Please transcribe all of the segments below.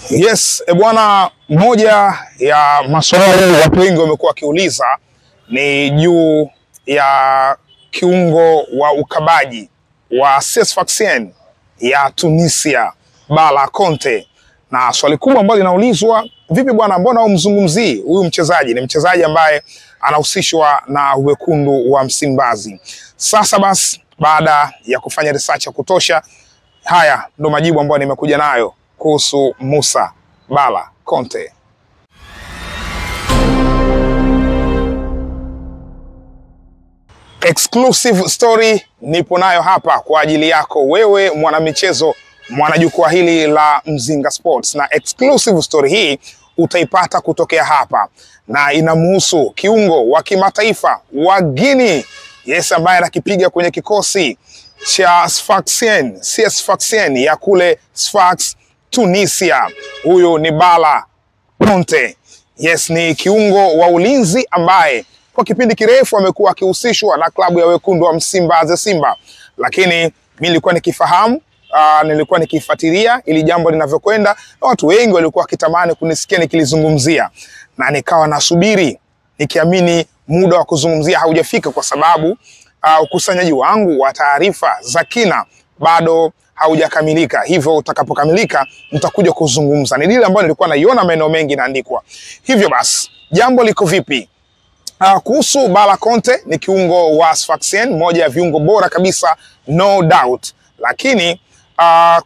Yes, bwana, moja ya maswali watu wengi wamekuwa wakiuliza ni juu ya kiungo wa ukabaji wa CS Sfaxien ya Tunisia, Bala Conte. Na swali kubwa ambalo linaulizwa, vipi bwana, mbona umzungumzii huyu mchezaji? Ni mchezaji ambaye anahusishwa na wekundu wa Msimbazi. Sasa basi, baada ya kufanya research ya kutosha, haya ndo majibu ambayo nimekuja nayo kuhusu Musa Bala Conte. Exclusive story nipo nayo hapa kwa ajili yako wewe mwanamichezo, mwanajukwaa hili la Mzinga Sports, na exclusive story hii utaipata kutokea hapa, na inamhusu kiungo wa kimataifa wa Guinea, yes, ambaye anakipiga kwenye kikosi cha Sfaxien, CS Sfaxien ya kule Sfax, Tunisia. Huyu ni Bala Conte. Yes, ni kiungo wa ulinzi ambaye kwa kipindi kirefu amekuwa akihusishwa na klabu ya wekundu wa Msimbazi Simba, lakini mimi nilikuwa nikifahamu, nilikuwa nikifuatilia ili jambo linavyokwenda, na watu wengi walikuwa wakitamani kunisikia nikilizungumzia, na nikawa nasubiri nikiamini muda wa kuzungumzia haujafika, kwa sababu ukusanyaji wangu wa taarifa za kina bado haujakamilika. Hivyo utakapokamilika nitakuja kuzungumza. Ni dili ambayo nilikuwa naiona maeneo mengi inaandikwa. Hivyo basi, jambo liko vipi? Kuhusu Bala Conte, ni kiungo wa Sfaxien, moja ya viungo bora kabisa, no doubt. Lakini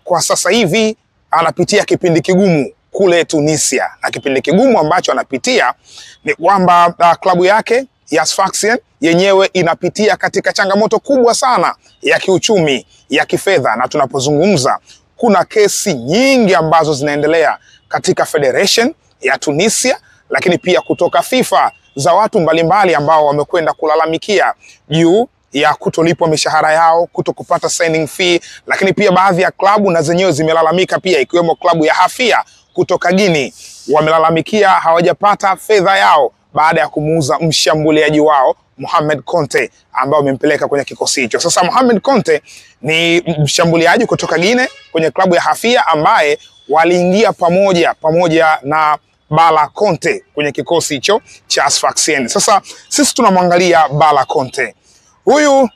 kwa sasa hivi anapitia kipindi kigumu kule Tunisia, na kipindi kigumu ambacho anapitia ni kwamba klabu yake ya Sfaxien yenyewe inapitia katika changamoto kubwa sana ya kiuchumi, ya kifedha, na tunapozungumza kuna kesi nyingi ambazo zinaendelea katika Federation ya Tunisia, lakini pia kutoka FIFA za watu mbalimbali ambao wamekwenda kulalamikia juu ya kutolipwa mishahara yao, kutokupata signing fee, lakini pia baadhi ya klabu na zenyewe zimelalamika pia, ikiwemo klabu ya Hafia kutoka Guinea, wamelalamikia hawajapata fedha yao baada ya kumuuza mshambuliaji wao Mohamed Conte ambao wamempeleka kwenye kikosi hicho. Sasa Mohamed Conte ni mshambuliaji kutoka Guinea kwenye klabu ya Hafia ambaye waliingia pamoja na Bala Conte kwenye kikosi hicho cha Sfaxien. Sasa sisi tunamwangalia Bala Conte. Huyu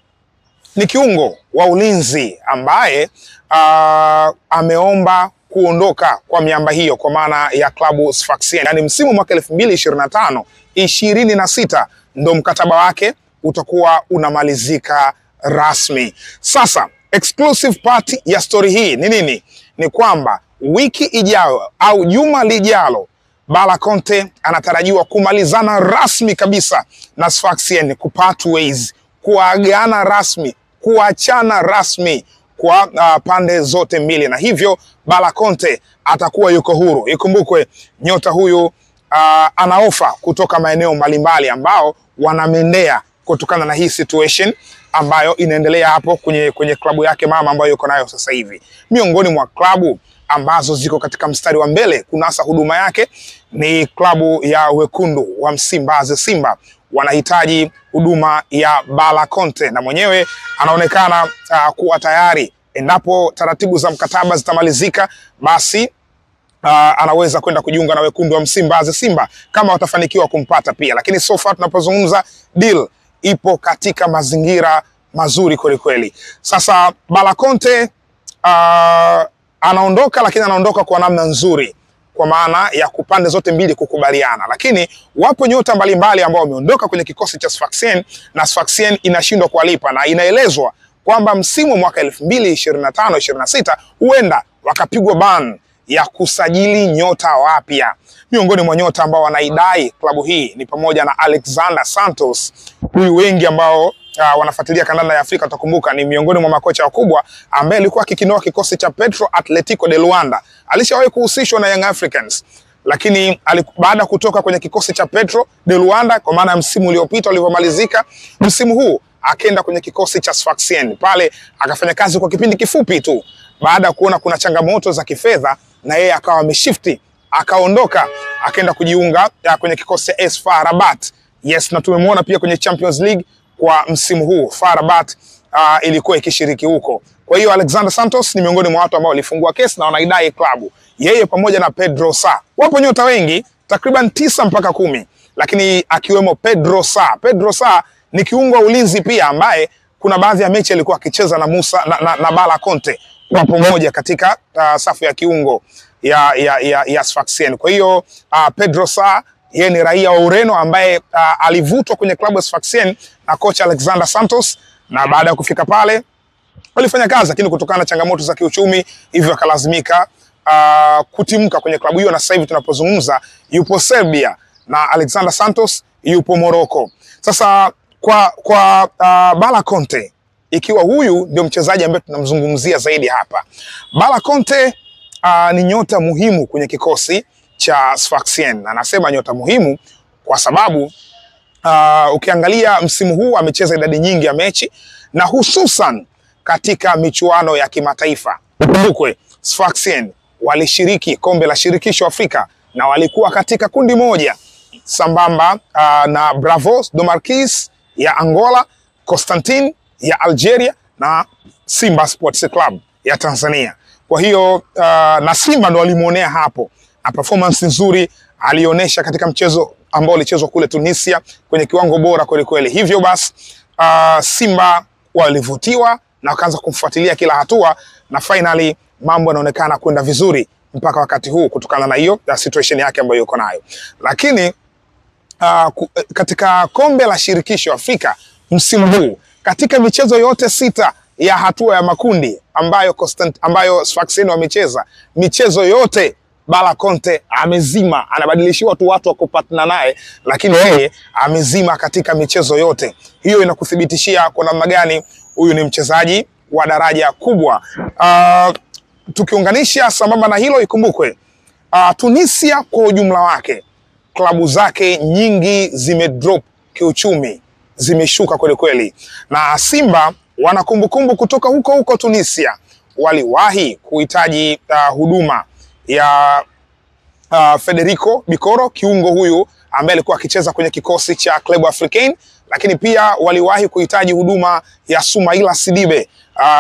ni kiungo wa ulinzi ambaye ameomba kuondoka kwa miamba hiyo kwa maana ya klabu Sfaxien. Yaani msimu mwaka 2025-26 ndo mkataba wake utakuwa unamalizika rasmi. Sasa exclusive part ya story hii ni nini? Ni kwamba wiki ijayo au juma lijalo Bala Conte anatarajiwa kumalizana rasmi kabisa na Sfaxien, kupart ways, kuagana rasmi, kuachana rasmi kwa pande zote mbili, na hivyo Bala Conte atakuwa yuko huru. Ikumbukwe nyota huyu ana ofa kutoka maeneo mbalimbali ambao wanamendea kutokana na hii situation ambayo inaendelea hapo kwenye klabu yake mama ambayo yuko nayo sasa hivi. Miongoni mwa klabu ambazo ziko katika mstari wa mbele kunasa huduma yake ni klabu ya wekundu wa Msimbazi Simba. Wanahitaji huduma ya Bala Conte, na mwenyewe anaonekana kuwa tayari. Endapo taratibu za mkataba zitamalizika, basi anaweza kwenda kujiunga na wekundu wa Msimbazi Simba kama watafanikiwa kumpata pia. Lakini so far tunapozungumza, deal ipo katika mazingira mazuri kweli kweli. Sasa Bala Conte anaondoka, lakini anaondoka kwa namna nzuri, kwa maana ya kupande zote mbili kukubaliana. Lakini wapo nyota mbalimbali ambao wameondoka kwenye kikosi cha Sfaxien na Sfaxien inashindwa kuwalipa, na inaelezwa kwamba msimu mwaka 2025-26 huenda wakapigwa ban ya kusajili nyota wapya. Miongoni mwa nyota ambao wanaidai klabu hii ni pamoja na Alexander Santos. Huyu wengi ambao wanafuatilia kandanda ya Afrika utakumbuka ni miongoni mwa makocha wakubwa ambaye alikuwa akikinoa kikosi cha Petro Atletico de Luanda. Alishawahi kuhusishwa na Young Africans, lakini baada kutoka kwenye kikosi cha Petro de Luanda, kwa maana msimu uliopita ulivyomalizika, msimu huu akaenda kwenye kikosi cha Sfaxien. Pale akafanya kazi kwa kipindi kifupi tu, baada ya kuona kuna changamoto za kifedha, na yeye akawa ameshifti, akaondoka, akaenda kujiunga kwenye kikosi cha AS FAR Rabat. Yes, na tumemwona pia kwenye Champions League kwa msimu huu. FAR Rabat ilikuwa ikishiriki huko. Kwa hiyo Alexander Santos ni miongoni mwa watu ambao walifungua kesi na wanaidai klabu yeye pamoja na Pedro Sa. Wapo nyota wengi takriban 9 mpaka 10, lakini akiwemo Pedro Sa. Pedro Sa ni kiungo wa ulinzi pia ambaye kuna baadhi ya mechi alikuwa akicheza na Musa na Bala Conte kwa pamoja katika safu ya kiungo ya Sfaxien. Kwa hiyo Pedro Sa yeye ni raia wa Ureno ambaye alivutwa kwenye klabu ya Sfaxien na kocha Alexander Santos, na baada ya kufika pale walifanya kazi, lakini kutokana na changamoto za kiuchumi hivyo akalazimika kutimka kwenye klabu hiyo, na sasa hivi tunapozungumza yupo Serbia na Alexander Santos yupo Morocco. Sasa kwa Bala Conte, ikiwa huyu ndio mchezaji ambaye tunamzungumzia zaidi hapa, Bala Conte ni nyota muhimu kwenye kikosi cha Sfaxien. Na nasema nyota muhimu kwa sababu ukiangalia msimu huu amecheza idadi nyingi ya mechi, na hususan katika michuano ya kimataifa. Ukumbukwe Sfaxien walishiriki kombe la shirikisho Afrika na walikuwa katika kundi moja sambamba na Bravos do Marquis ya Angola, Constantine ya Algeria na Simba Sports Club ya Tanzania. Kwa hiyo na Simba ndo walimuonea hapo, na performance nzuri alionyesha katika mchezo ambao ulichezwa kule Tunisia kwenye kiwango bora kweli kweli. Hivyo basi Simba walivutiwa na wakaanza kumfuatilia kila hatua, na finally mambo yanaonekana kwenda vizuri mpaka wakati huu kutokana na hiyo situation yake ambayo yuko nayo. Lakini katika kombe la shirikisho Afrika msimu huu, katika michezo yote 6 ya hatua ya makundi ambayo Sfaxien wamecheza, michezo yote Bala Conte amezima. Anabadilishiwa tu watu wa kupatana naye, lakini yeye amezima katika michezo yote. Hiyo inakuthibitishia kwa namna gani huyu ni mchezaji wa daraja kubwa. Tukiunganisha sambamba na hilo, ikumbukwe Tunisia kwa ujumla wake, klabu zake nyingi zimedrop kiuchumi, zimeshuka kweli kweli, na Simba wana kumbukumbu kutoka huko Tunisia. Waliwahi kuhitaji huduma ya Federico Bicoro, kiungo huyu ambaye alikuwa akicheza kwenye kikosi cha Club Africain, lakini pia waliwahi kuhitaji huduma ya Soumaila Sidibe.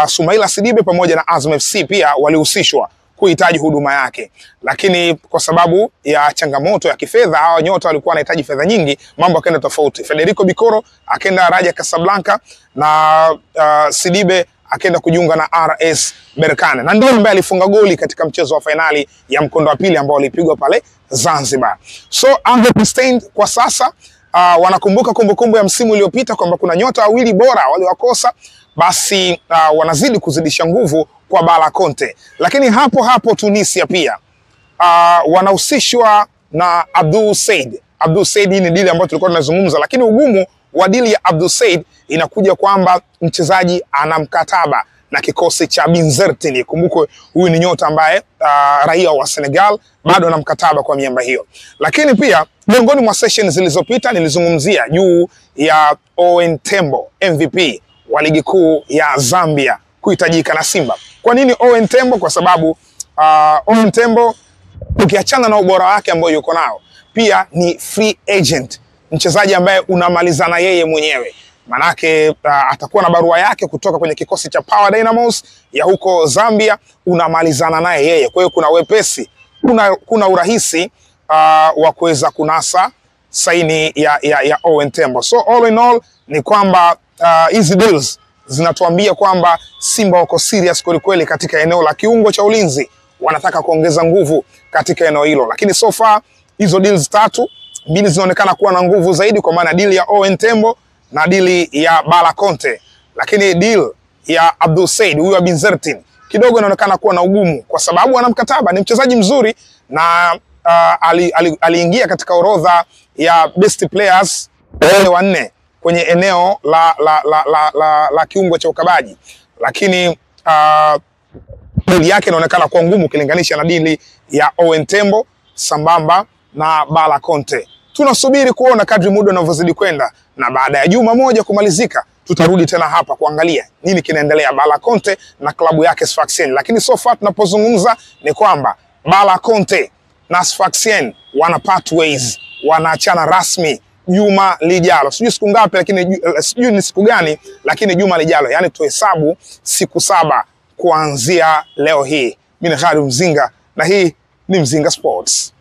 Soumaila Sidibe pamoja na Azam FC pia walihusishwa kuhitaji huduma yake, lakini kwa sababu ya changamoto ya kifedha, hawa nyota walikuwa wanahitaji fedha nyingi, mambo yakaenda tofauti. Federico Bicoro akaenda Raja Casablanca na Sidibe akaenda kujiunga na RS Berkane, na ndio ambaye alifunga goli katika mchezo wa finali ya mkondo wa pili ambao ulipigwa pale Zanzibar. So Antwerp Stein kwa sasa wanakumbuka kumbukumbu ya msimu uliopita kwamba kuna nyota wawili bora waliwakosa, basi wanazidi kuzidisha nguvu kwa Bala Conte. Lakini hapo Tunisia pia wanahusishwa na Abdul Said. Abdul Said ni dili ambayo tulikuwa tunazungumza, lakini ugumu wa dili ya Abdul Said inakuja kwamba mchezaji ana mkataba na kikosi cha Binzertine. Kumbukwe huyu ni nyota ambaye raia wa Senegal, bado ana mkataba kwa miamba hiyo. Lakini pia miongoni mwa sessions zilizopita nilizungumzia juu ya Owen Tembo, MVP wa ligi kuu ya Zambia, kuhitajika na Simba. Kwa nini Owen Tembo? Kwa sababu Owen Tembo ukiachana na ubora wake ambao yuko nao, pia ni free agent, mchezaji ambaye unamalizana yeye mwenyewe. Manake atakuwa na barua yake kutoka kwenye kikosi cha Power Dynamos ya huko Zambia, unamalizana naye yeye. Kwa hiyo kuna wepesi, kuna urahisi wa kuweza kunasa saini ya Owen Tembo. So all in all ni kwamba hizi deals zinatuambia kwamba Simba wako serious kweli kweli katika eneo la kiungo cha ulinzi, wanataka kuongeza nguvu katika eneo hilo. Lakini so far hizo deals 3, 2 zinaonekana kuwa na nguvu zaidi, kwa maana deal ya Owen Tembo na deal ya Bala Conte. Lakini deal ya Abdul Said huyu wa Binzertine kidogo inaonekana kuwa na ugumu, kwa sababu ana mkataba, ni mchezaji mzuri na aliingia katika orodha ya best players wale 4 kwenye eneo la kiungo cha ukabaji, lakini deal yake inaonekana kuwa ngumu ukilinganisha na deal ya Owen Tembo sambamba na Bala Conte. Tunasubiri kuona kadri muda unavyozidi kwenda, na baada ya juma moja kumalizika tutarudi tena hapa kuangalia nini kinaendelea Bala Conte na klabu yake Sfaxien. Lakini so far tunapozungumza ni kwamba Bala Conte na Sfaxien wana part ways, wanaachana rasmi juma lijalo. Sijui siku ngapi, lakini sijui ni siku gani, lakini juma lijalo, yani tuhesabu siku 7 kuanzia leo hii. Mimi ni Khalid Mzinga na hii ni Mzinga Sports.